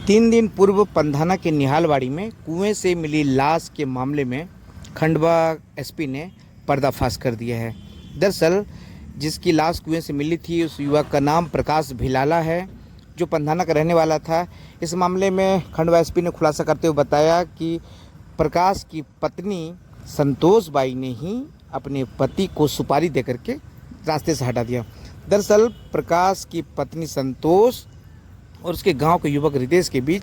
3 दिन पूर्व पंधाना के निहालवाड़ी में कुएं से मिली लाश के मामले में खंडवा एसपी ने पर्दाफाश कर दिया है। दरअसल जिसकी लाश कुएं से मिली थी उस युवक का नाम प्रकाश भिलाला है, जो पंधाना का रहने वाला था। इस मामले में खंडवा एसपी ने खुलासा करते हुए बताया कि प्रकाश की पत्नी संतोष बाई ने ही अपने पति को सुपारी देकर के रास्ते से हटा दिया। दरअसल प्रकाश की पत्नी संतोष और उसके गांव के युवक रितेश के बीच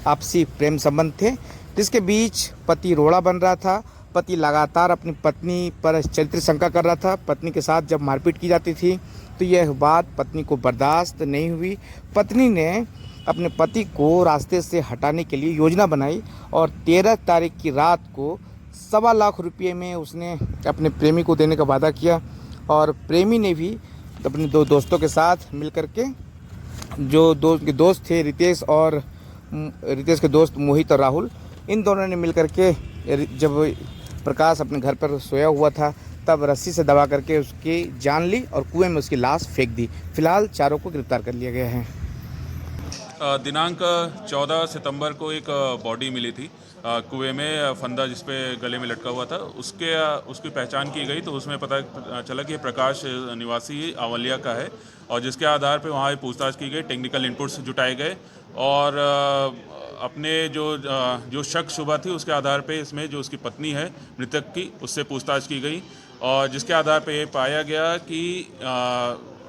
आपसी प्रेम संबंध थे, जिसके बीच पति रोड़ा बन रहा था। पति लगातार अपनी पत्नी पर चरित्र शंका कर रहा था। पत्नी के साथ जब मारपीट की जाती थी तो यह बात पत्नी को बर्दाश्त नहीं हुई। पत्नी ने अपने पति को रास्ते से हटाने के लिए योजना बनाई और 13 तारीख की रात को 1.25 लाख रुपये में उसने अपने प्रेमी को देने का वादा किया और प्रेमी ने भी अपने 2 दोस्तों के साथ मिलकर के, जो दोस्त थे रितेश और रितेश के दोस्त मोहित और राहुल, इन दोनों ने मिलकर के जब प्रकाश अपने घर पर सोया हुआ था तब रस्सी से दबा करके उसकी जान ली और कुएं में उसकी लाश फेंक दी। फिलहाल चारों को गिरफ्तार कर लिया गया है। दिनांक 14 सितंबर को एक बॉडी मिली थी कुएं में, फंदा जिसपे गले में लटका हुआ था। उसकी पहचान की गई तो उसमें पता चला कि प्रकाश निवासी आवलिया का है और जिसके आधार पे वहाँ पूछताछ की गई, टेक्निकल इनपुट्स जुटाए गए और अपने जो शक शुबा थी उसके आधार पे इसमें जो उसकी पत्नी है मृतक की, उससे पूछताछ की गई और जिसके आधार पे ये पाया गया कि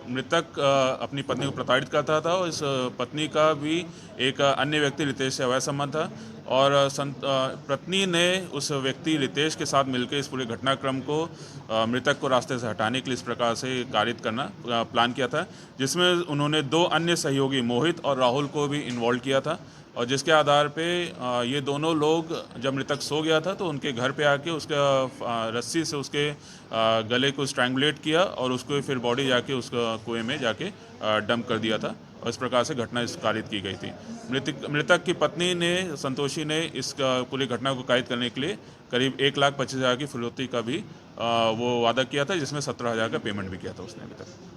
मृतक अपनी पत्नी को प्रताड़ित करता था और इस पत्नी का भी एक अन्य व्यक्ति रितेश से अवैध संबंध था और पत्नी ने उस व्यक्ति रितेश के साथ मिलकर इस पूरे घटनाक्रम को मृतक को रास्ते से हटाने के लिए इस प्रकार से कारित करना प्लान किया था, जिसमें उन्होंने 2 अन्य सहयोगी मोहित और राहुल को भी इन्वॉल्व किया था और जिसके आधार पे ये दोनों लोग जब मृतक सो गया था तो उनके घर पे आके उसका रस्सी से उसके गले को स्ट्रैंगुलेट किया और उसको फिर बॉडी जाके उस कुएं में जाके डंप कर दिया था और इस प्रकार से घटना कारित की गई थी। मृतक की पत्नी ने, संतोषी ने, इस पूरी घटना को कारित करने के लिए करीब 1,25,000 की फिरौती का भी वो वादा किया था, जिसमें 17,000 का पेमेंट भी किया था उसने अभी तक।